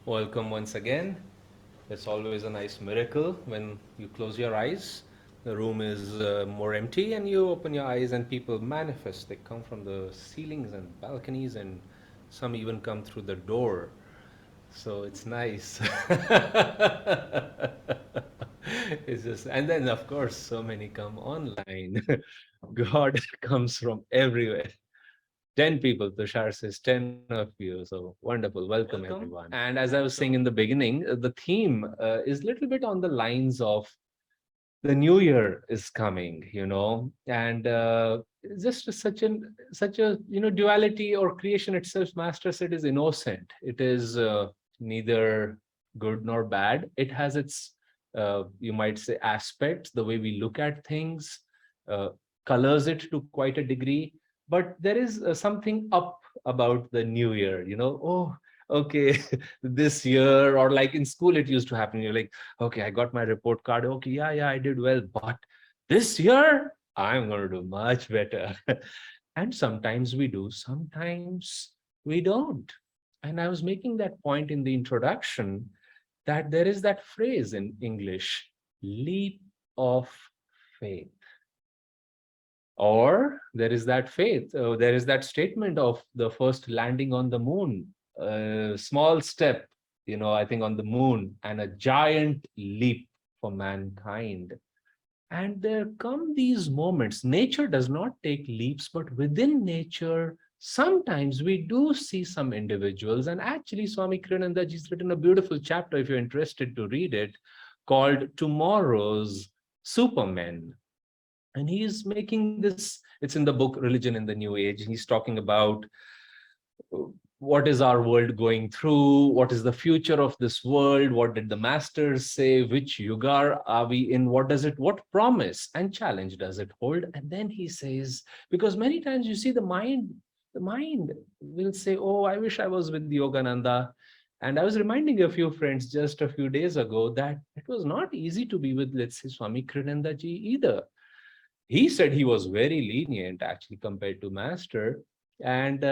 Welcome once again. It's always a nice miracle when you close your eyes. The room is more empty, and you open your eyes, and people manifest. They come from the ceilings and balconies, and some even come through the door. So it's nice. It's just, and then of course, so many come online. God comes from everywhere. 10 people, Tushar says 10 of you. So wonderful. Welcome, everyone. And as I was saying in the beginning, the theme is a little bit on the lines of the new year is coming, and just such a duality or creation itself. Master said is innocent. It is neither good nor bad. It has its you might say aspects, the way we look at things, uh, colors it to quite a degree. But there is something up about the new year. Oh, okay, this year, or like in school it used to happen. You're like, okay, I got my report card. Okay, yeah, I did well. But this year, I'm going to do much better. And sometimes we do, sometimes we don't. And I was making that point in the introduction that there is that phrase in English, leap of faith. Or there is that faith, there is that statement of the first landing on the moon, a small step, I think on the moon, and a giant leap for mankind. And there come these moments. Nature does not take leaps, but within nature, sometimes we do see some individuals. And actually, Swami Kriyananda has written a beautiful chapter, if you're interested to read it, called Tomorrow's Supermen. And he's making this, it's in the book Religion in the New Age. He's talking about uh, what is our world going through, what is the future of this world, what did the masters say, which yuga are we in, what promise and challenge does it hold. And then he says, because many times you see the mind will say, oh, I wish I was with Yogananda. And I was reminding a few friends just a few days ago that it was not easy to be with, let's say, Swami Kriyananda ji either. He said he was very lenient actually compared to master. And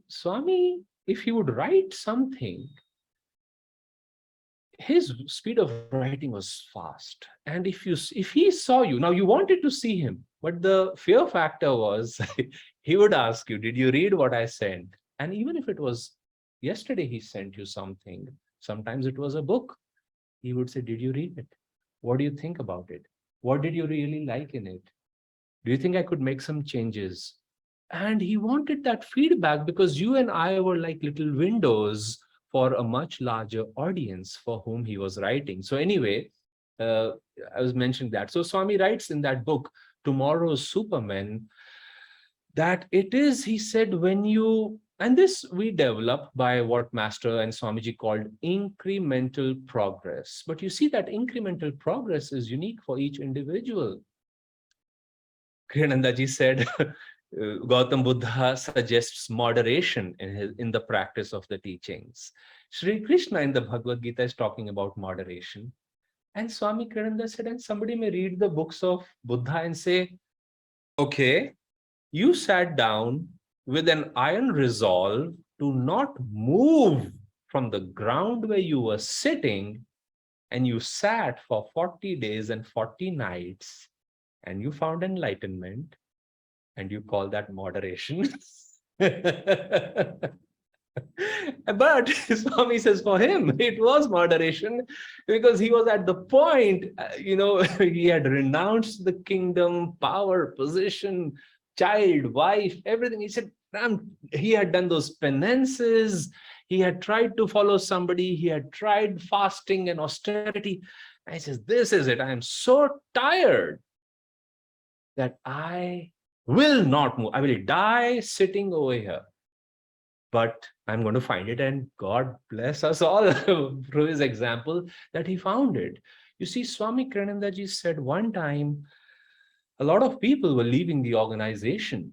Swami, if he would write something, his speed of writing was fast. And if he saw you, now you wanted to see him, but the fear factor was he would ask you, did you read what I sent? And even if it was yesterday he sent you something, sometimes it was a book, he would say, did you read it? What do you think about it? What did you really like in it? Do you think I could make some changes? And he wanted that feedback because you and I were like little windows for a much larger audience for whom he was writing. So, anyway, uh, I was mentioning that. So, Swami writes in that book, Tomorrow's Supermen, that it is, he said, when you, and this we develop by what Master and Swamiji called incremental progress. But you see that incremental progress is unique for each individual. Kriyananda ji said, Gautam Buddha suggests moderation in the practice of the teachings. Sri Krishna in the Bhagavad Gita is talking about moderation. And Swami Kriyananda said, and somebody may read the books of Buddha and say, okay, you sat down with an iron resolve to not move from the ground where you were sitting, and you sat for 40 days and 40 nights, and you found enlightenment, and you call that moderation. But Swami says for him, it was moderation because he was at the point, he had renounced the kingdom, power, position, child, wife, everything. He said, he had done those penances. He had tried to follow somebody. He had tried fasting and austerity. And he says, this is it. I am so tired that I will not move. I will die sitting over here. But I'm going to find it. And God bless us all through his example that he found it. You see, Swami Kriyanandaji said one time, a lot of people were leaving the organization.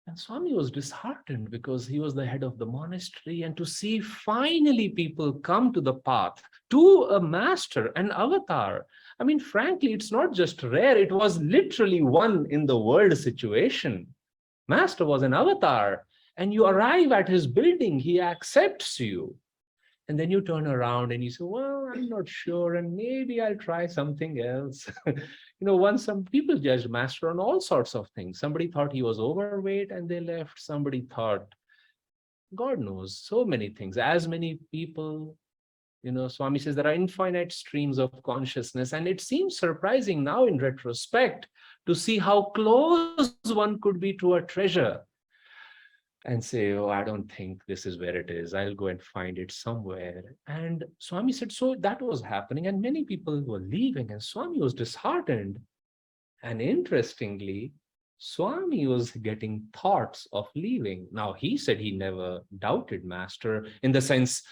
And Swami was disheartened because he was the head of the monastery. And to see finally people come to the path, to a master, an avatar. I mean, frankly, it's not just rare, it was literally one in the world situation. Master was an avatar, and you arrive at his building, he accepts you. And then you turn around and you say, well, I'm not sure, and maybe I'll try something else. Once some people judged Master on all sorts of things. Somebody thought he was overweight and they left. Somebody thought, God knows, so many things. As many people, Swami says there are infinite streams of consciousness. And it seems surprising now in retrospect to see how close one could be to a treasure and say, oh, I don't think this is where it is. I'll go and find it somewhere. And Swami said, so that was happening. And many people were leaving, and Swami was disheartened. And interestingly, Swami was getting thoughts of leaving. Now, he said he never doubted Master in the sense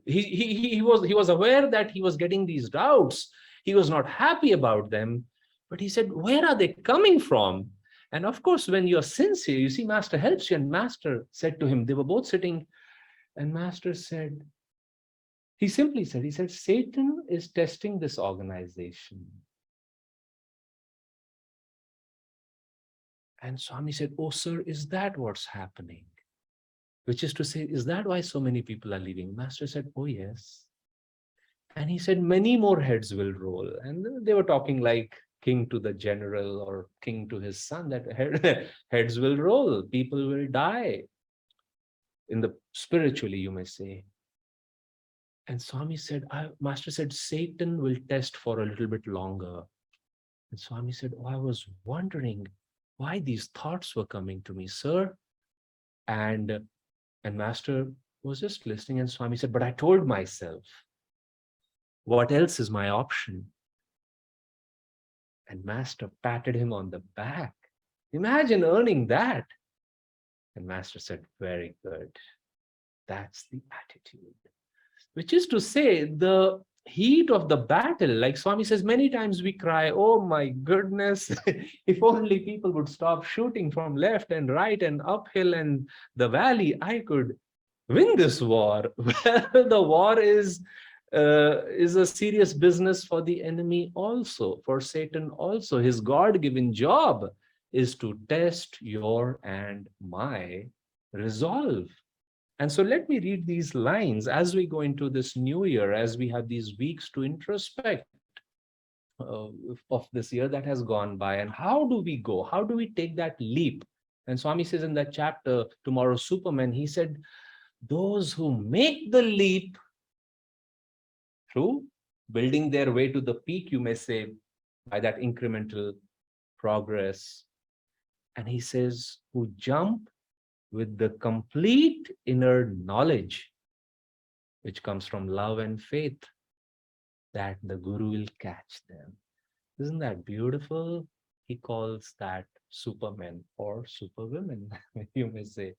he was aware that he was getting these doubts. He was not happy about them, but he said, where are they coming from? And of course, when you're sincere, you see, Master helps you. And Master said to him, they were both sitting, and Master said, he simply said, he said, Satan is testing this organization. And Swami said, oh, sir, is that what's happening? Which is to say, is that why so many people are leaving? Master said, oh, yes. And he said, many more heads will roll. And they were talking like king to the general or king to his son, that heads will roll, people will die. In the spiritually, you may say. And Swami said, Master said, Satan will test for a little bit longer. And Swami said, oh, I was wondering why these thoughts were coming to me, sir. And Master was just listening, and Swami said, but I told myself, what else is my option? And Master patted him on the back. Imagine earning that. And Master said, very good. That's the attitude. Which is to say, the heat of the battle, like Swami says, many times we cry, oh my goodness, if only people would stop shooting from left and right and uphill and the valley, I could win this war. Well, the war is a serious business for the enemy also, for Satan also. His God-given job is to test your and my resolve. And so let me read these lines as we go into this new year, as we have these weeks to introspect of this year that has gone by. And how do we go? How do we take that leap? And Swami says in that chapter, Tomorrow's Superman, he said, those who make the leap through building their way to the peak, you may say, by that incremental progress. And he says, who jump with the complete inner knowledge, which comes from love and faith, that the Guru will catch them. Isn't that beautiful? He calls that supermen or superwomen, you may say,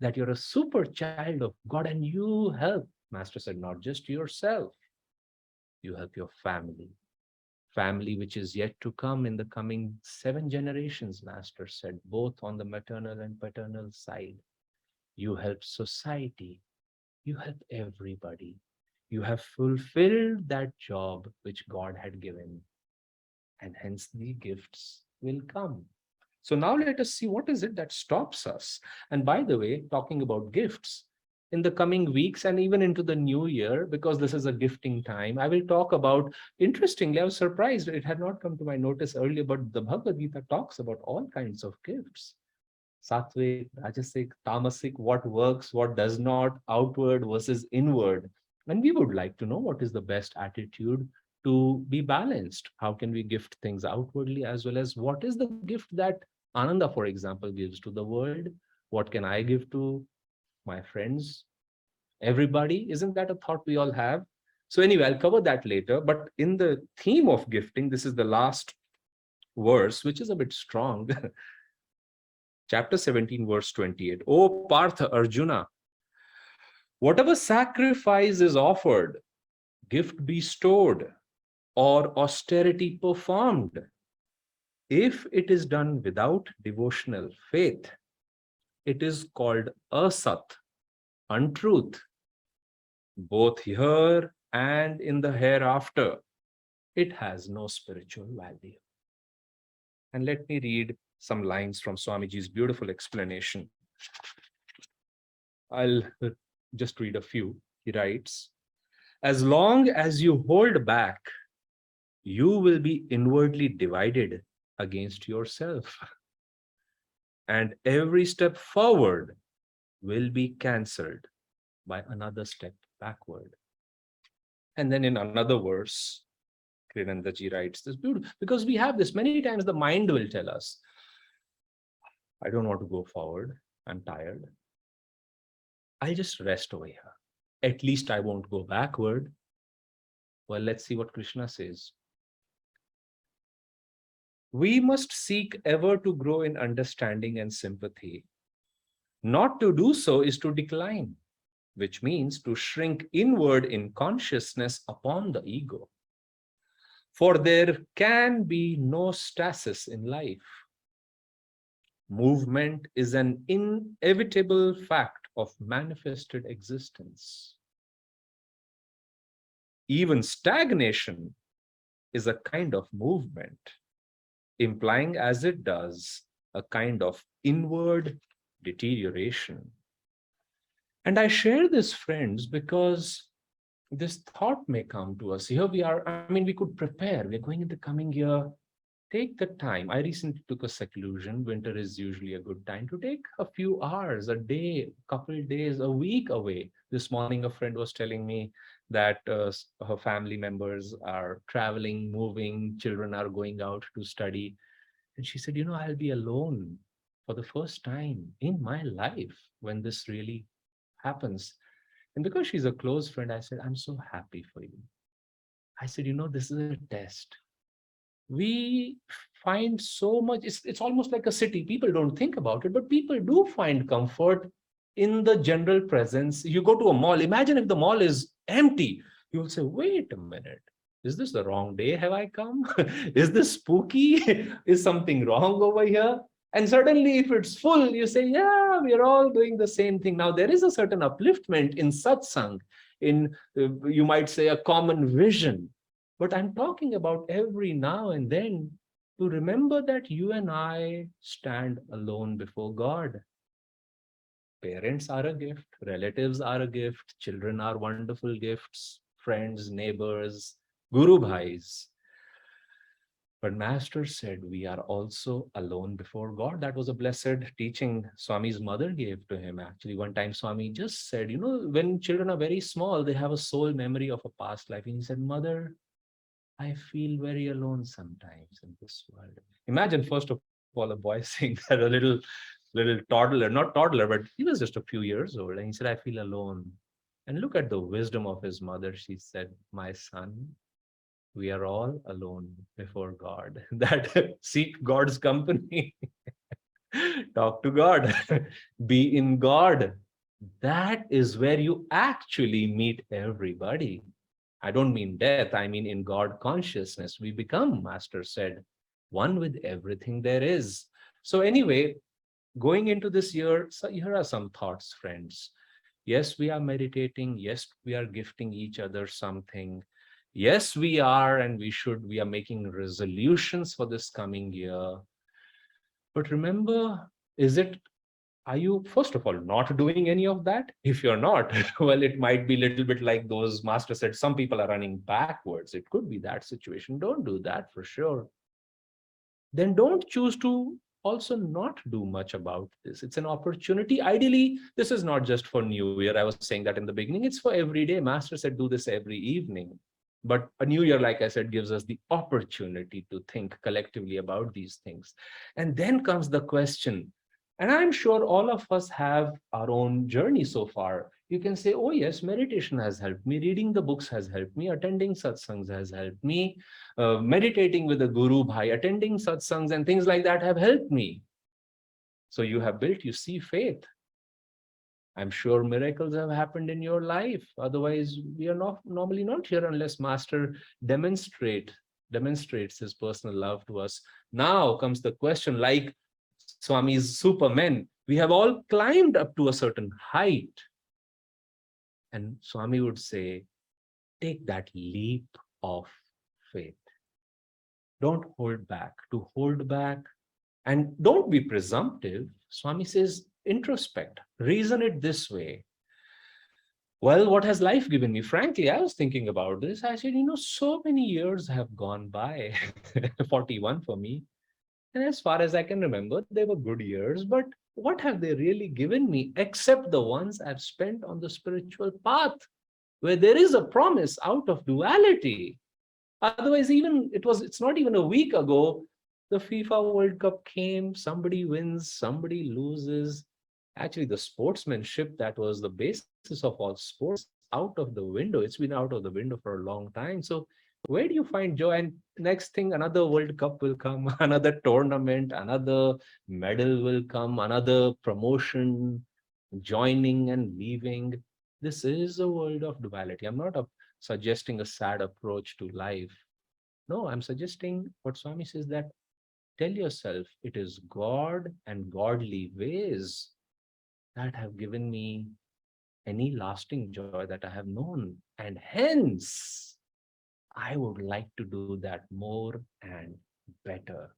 that you're a super child of God and you help. Master said, not just yourself, you help your family which is yet to come in the coming 7 generations, Master said, both on the maternal and paternal side. You help society, you help everybody. You have fulfilled that job which God had given, and hence the gifts will come. So now let us see what is it that stops us. And by the way, talking about gifts, in the coming weeks and even into the new year, because this is a gifting time, I will talk about, interestingly, I was surprised, it had not come to my notice earlier, but the Bhagavad Gita talks about all kinds of gifts. Sattvic, Rajasic, Tamasic, what works, what does not, outward versus inward. And we would like to know what is the best attitude to be balanced. How can we gift things outwardly, as well as what is the gift that Ananda, for example, gives to the world? What can I give to my friends? Everybody? Isn't that a thought we all have? So anyway, I'll cover that later. But in the theme of gifting, this is the last verse, which is a bit strong. Chapter 17, verse 28. O Partha Arjuna, whatever sacrifice is offered, gift bestowed, or austerity performed, if it is done without devotional faith, it is called asat, untruth, both here and in the hereafter. It has no spiritual value. And let me read some lines from Swamiji's beautiful explanation. I'll just read a few. He writes, as long as you hold back, you will be inwardly divided against yourself. And every step forward will be cancelled by another step backward. And then in another verse, Krirandaji writes this beautiful, because we have this many times, the mind will tell us, I don't want to go forward, I'm tired. I'll just rest over here. At least I won't go backward. Well, let's see what Krishna says. We must seek ever to grow in understanding and sympathy. Not to do so is to decline, which means to shrink inward in consciousness upon the ego. For there can be no stasis in life. Movement is an inevitable fact of manifested existence. Even stagnation is a kind of movement, implying as it does a kind of inward deterioration. And I share this, friends, because this thought may come to us. Here we are, I mean, we could prepare. We're going in the coming year. Take the time. I recently took a seclusion. Winter is usually a good time to take a few hours, a day, couple days, a week away. This morning, a friend was telling me that her family members are traveling, moving, children are going out to study. And she said, I'll be alone for the first time in my life when this really happens. And because she's a close friend, I said, I'm so happy for you. I said, this is a test. We find so much, it's almost like a city. People don't think about it, but people do find comfort in the general presence. You go to a mall, imagine if the mall is empty. You will say, wait a minute. Is this the wrong day? Have I come? Is this spooky? Is something wrong over here? And suddenly, if it's full, you say, yeah, we're all doing the same thing. Now, there is a certain upliftment in satsang, in, you might say, a common vision. But I'm talking about every now and then to remember that you and I stand alone before God. Parents are a gift, relatives are a gift, children are wonderful gifts, friends, neighbors, Guru Bhais. But Master said we are also alone before God. That was a blessed teaching Swami's mother gave to him. Actually, one time Swami just said, when children are very small, they have a soul memory of a past life. And he said, Mother, I feel very alone sometimes in this world. Imagine, first of all, a boy saying that, a little toddler, not toddler, but he was just a few years old. And he said, I feel alone. And look at the wisdom of his mother. She said, my son, we are all alone before God. That seek God's company. Talk to God. Be in God. That is where you actually meet everybody. I don't mean death, I mean in God consciousness. We become, Master said, one with everything there is. So anyway, going into this year, so here are some thoughts, friends. Yes, we are meditating. Yes, we are gifting each other something. Yes, we are, and we are making resolutions for this coming year. But remember, are you, first of all, not doing any of that? If you're not, well, it might be a little bit like those Master said, some people are running backwards. It could be that situation. Don't do that for sure. Then don't choose to also not do much about this. It's an opportunity. Ideally, this is not just for New Year. I was saying that in the beginning. It's for every day. Master said, do this every evening. But a new year, like I said, gives us the opportunity to think collectively about these things. And then comes the question, and I'm sure all of us have our own journey so far. You can say, oh yes, meditation has helped me, reading the books has helped me, attending satsangs has helped me, meditating with a Guru Bhai, attending satsangs and things like that have helped me. So you have built, you see, faith. I'm sure miracles have happened in your life. Otherwise, we are normally not here unless Master demonstrates his personal love to us. Now comes the question, like Swami's supermen, we have all climbed up to a certain height. And Swami would say, take that leap of faith. Don't hold back. To hold back, and don't be presumptive. Swami says, introspect, reason it this way. Well, what has life given me? Frankly, I was thinking about this. I said, so many years have gone by, 41 for me. And as far as I can remember, they were good years. But what have they really given me except the ones I've spent on the spiritual path, where there is a promise out of duality? Otherwise, it's not even a week ago, the FIFA World Cup came, somebody wins, somebody loses. Actually, the sportsmanship that was the basis of all sports out of the window. It's been out of the window for a long time. So where do you find joy? And next thing, another World Cup will come, another tournament, another medal will come, another promotion, joining and leaving. This is a world of duality. I'm not suggesting a sad approach to life. No, I'm suggesting what Swami says, that tell yourself it is God and godly ways that have given me any lasting joy that I have known. And hence, I would like to do that more and better.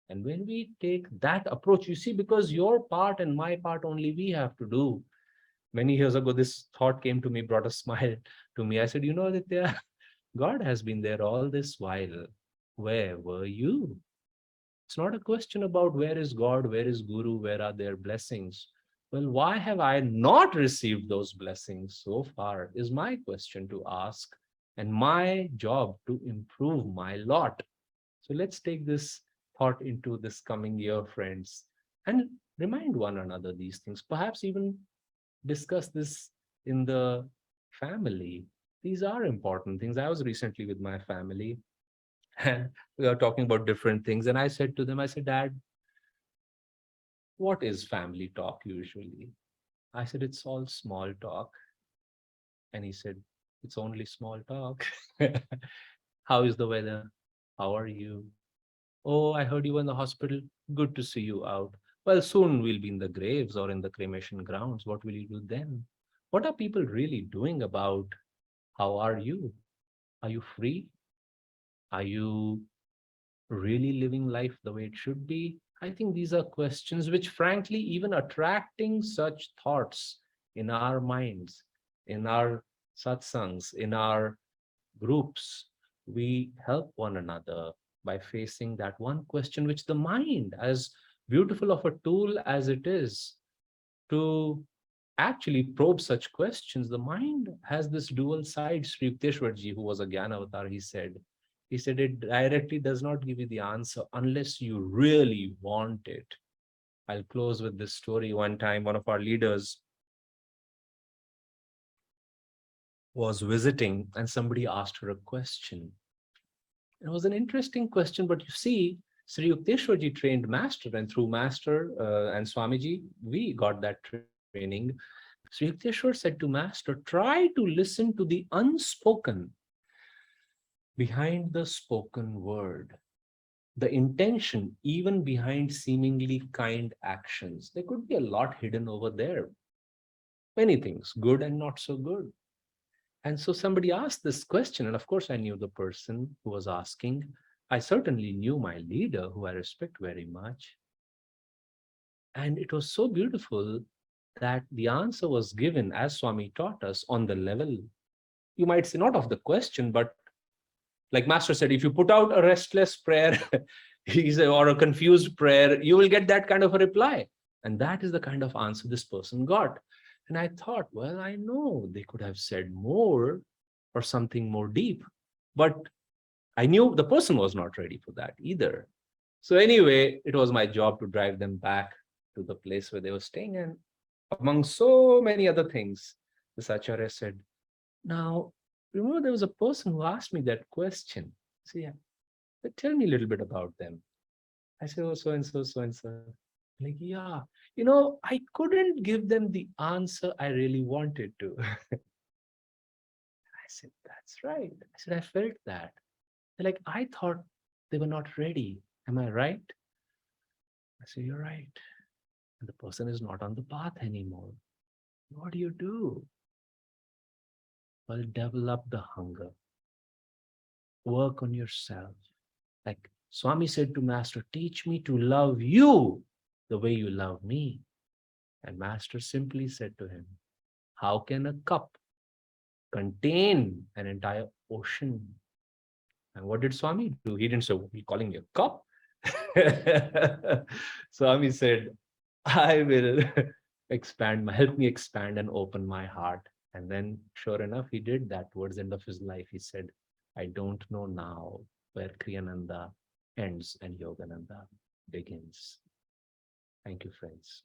And when we take that approach, you see, because your part and my part only we have to do. Many years ago, this thought came to me, brought a smile to me. I said, Aditya, God has been there all this while. Where were you? It's not a question about where is God, where is Guru, where are their blessings. Well, why have I not received those blessings so far? Is my question to ask, and my job to improve my lot. So let's take this thought into this coming year, friends, and remind one another these things. Perhaps even discuss this in the family. These are important things. I was recently with my family, and we are talking about different things. And I said to them, I said, Dad, what is family talk usually? I said, it's all small talk. And he said, it's only small talk. How is the weather? How are you? Oh, I heard you were in the hospital. Good to see you out. Well, soon we'll be in the graves or in the cremation grounds. What will you do then? What are people really doing about how are you? Are you free? Are you really living life the way it should be? I think these are questions which, frankly, even attracting such thoughts in our minds, in our satsangs, in our groups, we help one another by facing that one question, which the mind, as beautiful of a tool as it is, to actually probe such questions, the mind has this dual side. Sri Yukteswarji, who was a Gyan avatar, he said it directly does not give you the answer unless you really want it. I'll close with this story. One time, one of our leaders was visiting and somebody asked her a question. It was an interesting question, but you see, Sri Yukteswarji trained master, and through master and Swamiji, we got that training. Sri Yukteswar said to master, try to listen to the unspoken behind the spoken word, the intention even behind seemingly kind actions. There could be a lot hidden over there, many things, good and not so good. And so somebody asked this question, and of course, I knew the person who was asking. I certainly knew my leader, who I respect very much. And it was so beautiful that the answer was given, as Swami taught us, on the level, you might say, not of the question, but like Master said, if you put out a restless prayer, or a confused prayer, you will get that kind of a reply. And that is the kind of answer this person got. And I thought, well, I know they could have said more or something more deep, but I knew the person was not ready for that either. So anyway, it was my job to drive them back to the place where they were staying. And among so many other things, the Acharya said, now, remember there was a person who asked me that question. So yeah, but tell me a little bit about them. I said, oh, so and so, so and so. Like, yeah, I couldn't give them the answer I really wanted to. I said, that's right. I said, I felt that. They're like, I thought they were not ready. Am I right? I said, you're right. And the person is not on the path anymore. What do you do? Well, develop the hunger. Work on yourself. Like Swami said to Master, teach me to love you the way you love me. And Master simply said to him, how can a cup contain an entire ocean. And what did Swami do? He didn't say, "He calling me a cup." Swami said, "I will help me expand and open my heart." And then, sure enough, he did that. Towards the end of his life, he said, "I don't know now where Kriyananda ends and Yogananda begins." Thank you, friends.